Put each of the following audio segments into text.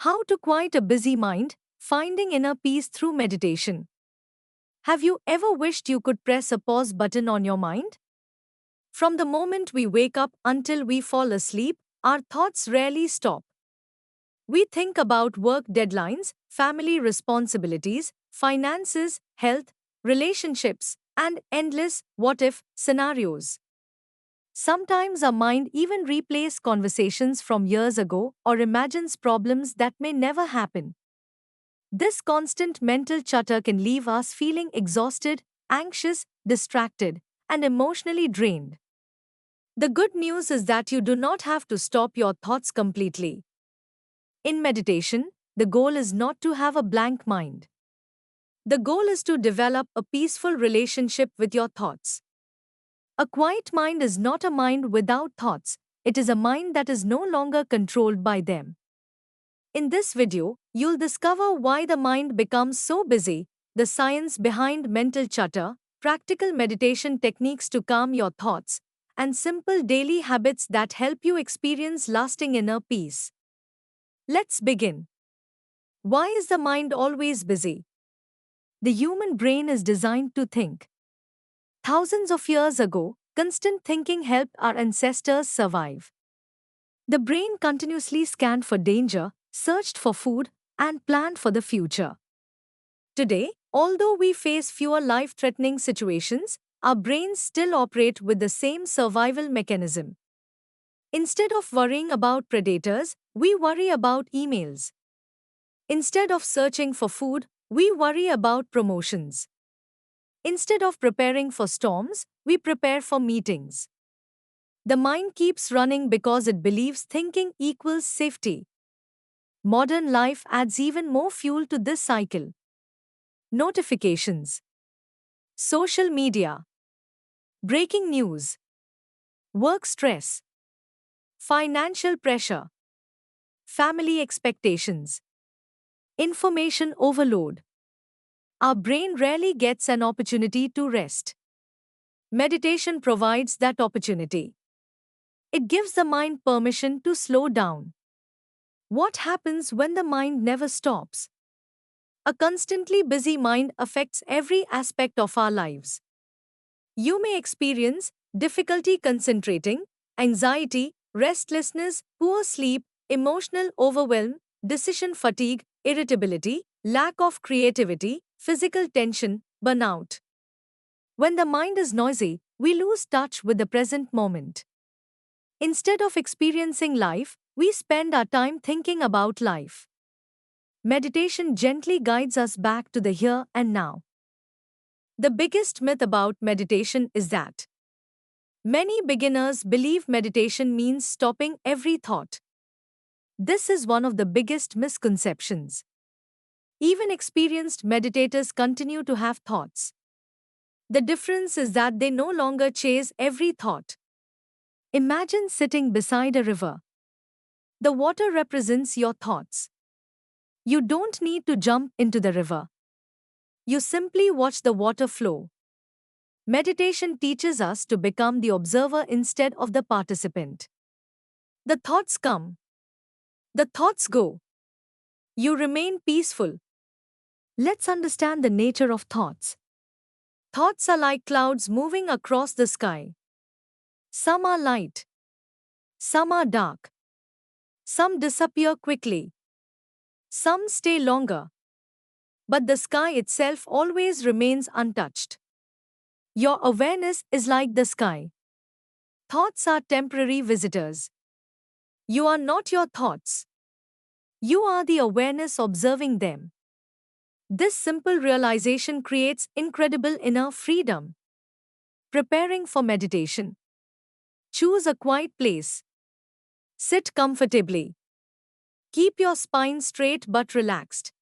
How to quiet a busy mind, finding inner peace through meditation. Have you ever wished you could press a pause button on your mind? From the moment we wake up until we fall asleep, our thoughts rarely stop. We think about work deadlines, family responsibilities, finances, health, relationships, and endless what if scenarios. Sometimes our mind even replays conversations from years ago or imagines problems that may never happen. This constant mental chatter can leave us feeling exhausted, anxious, distracted, and emotionally drained. The good news is that you do not have to stop your thoughts completely. In meditation, the goal is not to have a blank mind. The goal is to develop a peaceful relationship with your thoughts. A quiet mind is not a mind without thoughts, it is a mind that is no longer controlled by them. In this video, you'll discover why the mind becomes so busy, the science behind mental chatter, practical meditation techniques to calm your thoughts, and simple daily habits that help you experience lasting inner peace. Let's begin. Why is the mind always busy? The human brain is designed to think. Thousands of years ago, constant thinking helped our ancestors survive. The brain continuously scanned for danger, searched for food, and planned for the future. Today, although we face fewer life-threatening situations, our brains still operate with the same survival mechanism. Instead of worrying about predators, we worry about emails. Instead of searching for food, we worry about promotions. Instead of preparing for storms, we prepare for meetings. The mind keeps running because it believes thinking equals safety. Modern life adds even more fuel to this cycle. Notifications, social media, breaking news, work stress, financial pressure, family expectations, information overload. Our brain rarely gets an opportunity to rest. Meditation provides that opportunity. It gives the mind permission to slow down. What happens when the mind never stops? A constantly busy mind affects every aspect of our lives. You may experience difficulty concentrating, anxiety, restlessness, poor sleep, emotional overwhelm, decision fatigue, irritability, lack of creativity, physical tension, burnout. When the mind is noisy, we lose touch with the present moment. Instead of experiencing life, we spend our time thinking about life. Meditation gently guides us back to the here and now. The biggest myth about meditation is that many beginners believe meditation means stopping every thought. This is one of the biggest misconceptions. Even experienced meditators continue to have thoughts. The difference is that they no longer chase every thought. Imagine sitting beside a river. The water represents your thoughts. You don't need to jump into the river. You simply watch the water flow. Meditation teaches us to become the observer instead of the participant. The thoughts come. The thoughts go. You remain peaceful. Let's understand the nature of thoughts. Thoughts are like clouds moving across the sky. Some are light. Some are dark. Some disappear quickly. Some stay longer. But the sky itself always remains untouched. Your awareness is like the sky. Thoughts are temporary visitors. You are not your thoughts. You are the awareness observing them. This simple realization creates incredible inner freedom. Preparing for meditation. Choose a quiet place. Sit comfortably. Keep your spine straight but relaxed.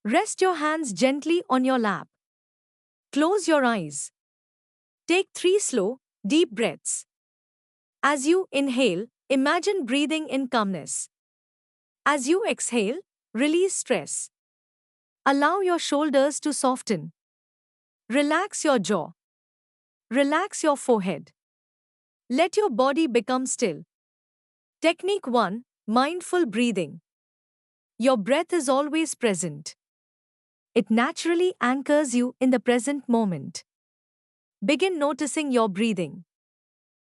Rest your hands gently on your lap. Close your eyes. Take 3 slow, deep breaths. As you inhale, imagine breathing in calmness. As you exhale, release stress. Allow your shoulders to soften. Relax your jaw. Relax your forehead. Let your body become still. Technique 1. Mindful breathing. Your breath is always present. It naturally anchors you in the present moment. Begin noticing your breathing.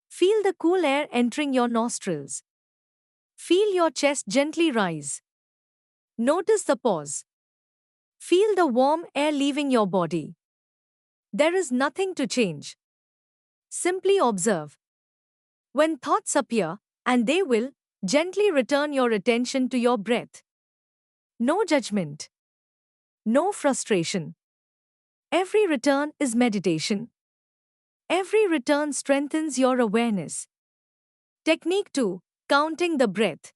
Feel the cool air entering your nostrils. Feel your chest gently rise. Notice the pause. Feel the warm air leaving your body. There is nothing to change. Simply observe. When thoughts appear, and they will, gently return your attention to your breath. No judgment. No frustration. Every return is meditation. Every return strengthens your awareness. Technique 2. Counting the breath.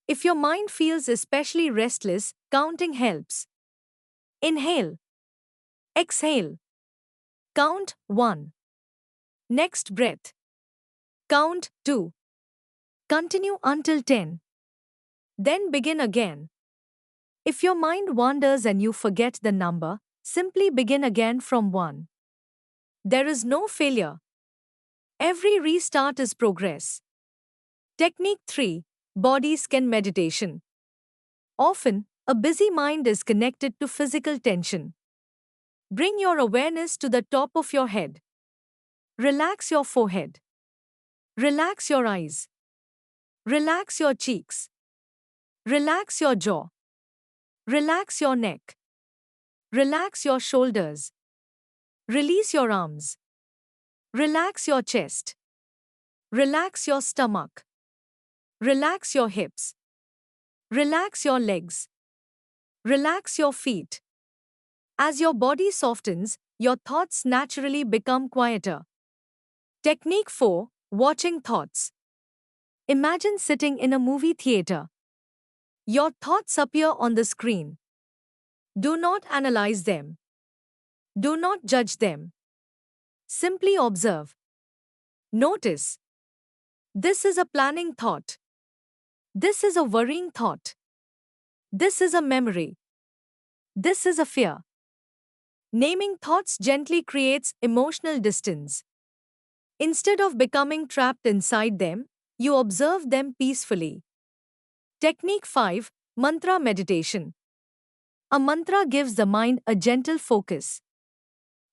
If your mind feels especially restless, counting helps. Inhale. Exhale. Count 1. Next breath. Count 2. Continue until 10. Then begin again. If your mind wanders and you forget the number, simply begin again from 1. There is no failure. Every restart is progress. Technique 3. Body scan meditation. Often, a busy mind is connected to physical tension. Bring your awareness to the top of your head. Relax your forehead. Relax your eyes. Relax your cheeks. Relax your jaw. Relax your neck. Relax your shoulders. Release your arms. Relax your chest. Relax your stomach. Relax your hips. Relax your legs. Relax your feet. As your body softens, your thoughts naturally become quieter. Technique 4. Watching thoughts. Imagine sitting in a movie theater. Your thoughts appear on the screen. Do not analyze them. Do not judge them. Simply observe. Notice. This is a planning thought. This is a worrying thought. This is a memory. This is a fear. Naming thoughts gently creates emotional distance. Instead of becoming trapped inside them, you observe them peacefully. Technique 5. Mantra meditation. A mantra gives the mind a gentle focus.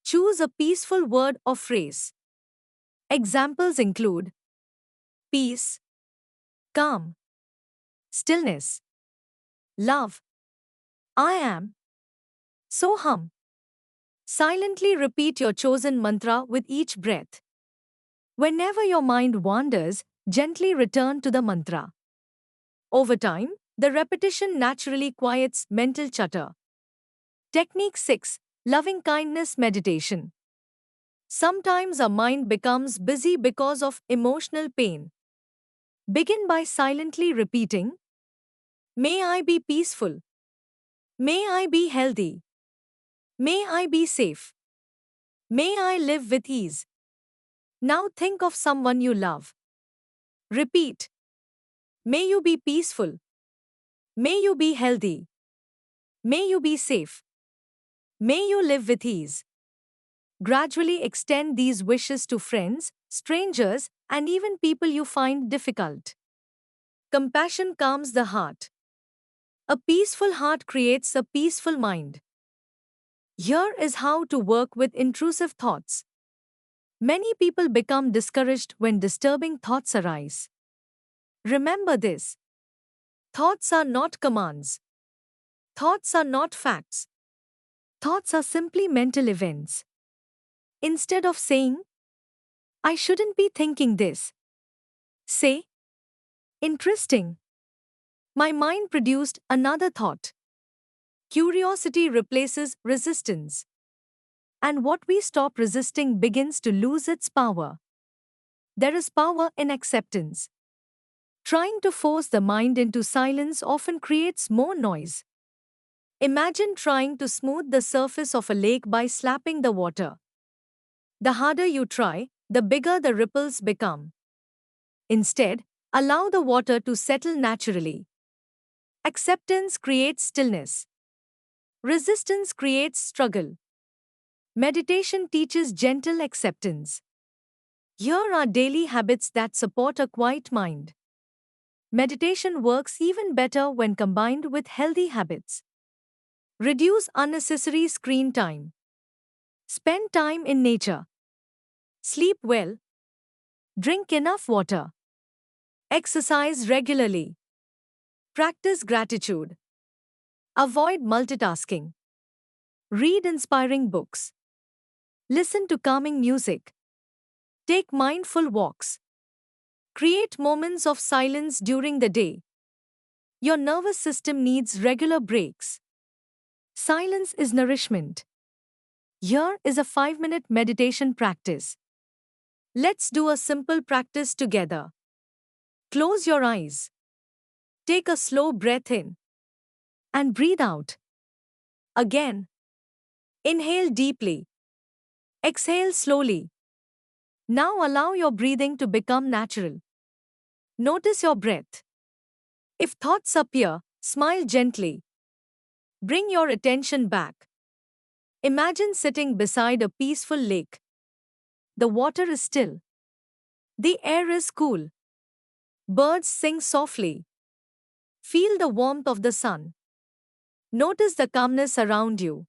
Choose a peaceful word or phrase. Examples include peace, calm, stillness, love, I am, soham. Silently repeat your chosen mantra with each breath. Whenever your mind wanders, gently return to the mantra. Over time, the repetition naturally quiets mental chatter. Technique 6. Loving kindness meditation. Sometimes our mind becomes busy because of emotional pain. Begin by silently repeating, may I be peaceful. May I be healthy. May I be safe. May I live with ease. Now think of someone you love. Repeat, may you be peaceful. May you be healthy. May you be safe. May you live with ease. Gradually extend these wishes to friends, strangers, and even people you find difficult. Compassion calms the heart. A peaceful heart creates a peaceful mind. Here is how to work with intrusive thoughts. Many people become discouraged when disturbing thoughts arise. Remember this. Thoughts are not commands. Thoughts are not facts. Thoughts are simply mental events. Instead of saying, I shouldn't be thinking this, say, interesting. My mind produced another thought. Curiosity replaces resistance. And what we stop resisting begins to lose its power. There is power in acceptance. Trying to force the mind into silence often creates more noise. Imagine trying to smooth the surface of a lake by slapping the water. The harder you try, the bigger the ripples become. Instead, allow the water to settle naturally. Acceptance creates stillness. Resistance creates struggle. Meditation teaches gentle acceptance. Here are daily habits that support a quiet mind. Meditation works even better when combined with healthy habits. Reduce unnecessary screen time. Spend time in nature. Sleep well. Drink enough water. Exercise regularly. Practice gratitude. Avoid multitasking. Read inspiring books. Listen to calming music. Take mindful walks. Create moments of silence during the day. Your nervous system needs regular breaks. Silence is nourishment. Here is a 5-minute meditation practice. Let's do a simple practice together. Close your eyes. Take a slow breath in. And breathe out. Again. Inhale deeply. Exhale slowly. Now allow your breathing to become natural. Notice your breath. If thoughts appear, smile gently. Bring your attention back. Imagine sitting beside a peaceful lake. The water is still. The air is cool. Birds sing softly. Feel the warmth of the sun. Notice the calmness around you.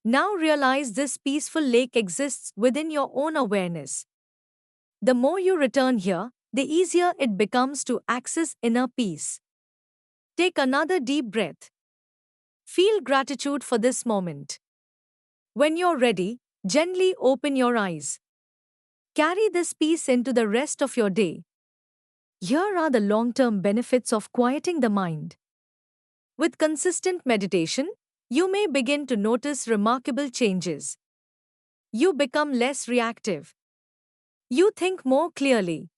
Now realize this peaceful lake exists within your own awareness. The more you return here, the easier it becomes to access inner peace. Take another deep breath. Feel gratitude for this moment. When you're ready, gently open your eyes. Carry this peace into the rest of your day. Here are the long-term benefits of quieting the mind. With consistent meditation, you may begin to notice remarkable changes. You become less reactive. You think more clearly.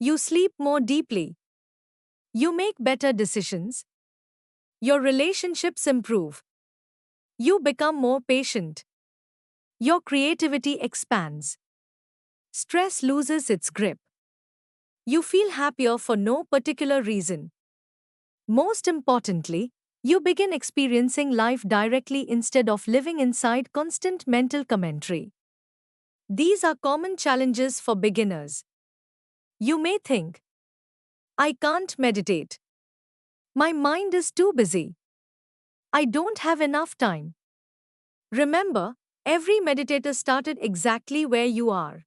You sleep more deeply. You make better decisions. Your relationships improve. You become more patient. Your creativity expands. Stress loses its grip. You feel happier for no particular reason. Most importantly, you begin experiencing life directly instead of living inside constant mental commentary. These are common challenges for beginners. You may think, I can't meditate. My mind is too busy. I don't have enough time. Remember, every meditator started exactly where you are.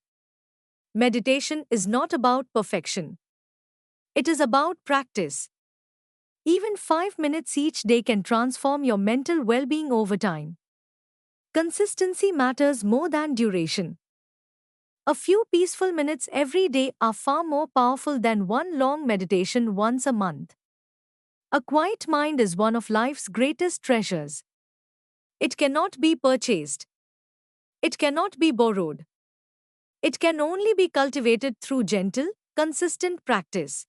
Meditation is not about perfection. It is about practice. Even 5 minutes each day can transform your mental well-being over time. Consistency matters more than duration. A few peaceful minutes every day are far more powerful than one long meditation once a month. A quiet mind is one of life's greatest treasures. It cannot be purchased. It cannot be borrowed. It can only be cultivated through gentle, consistent practice.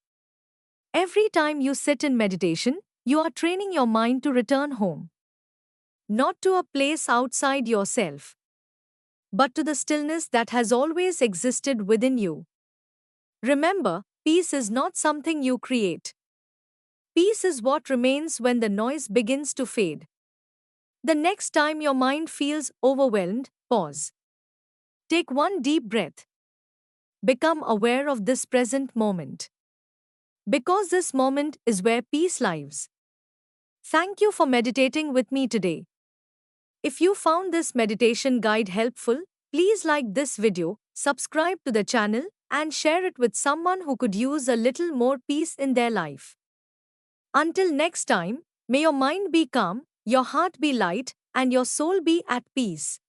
Every time you sit in meditation, you are training your mind to return home. Not to a place outside yourself, but to the stillness that has always existed within you. Remember, peace is not something you create. Peace is what remains when the noise begins to fade. The next time your mind feels overwhelmed, pause. Take one deep breath. Become aware of this present moment. Because this moment is where peace lives. Thank you for meditating with me today. If you found this meditation guide helpful, please like this video, subscribe to the channel, and share it with someone who could use a little more peace in their life. Until next time, may your mind be calm, your heart be light, and your soul be at peace.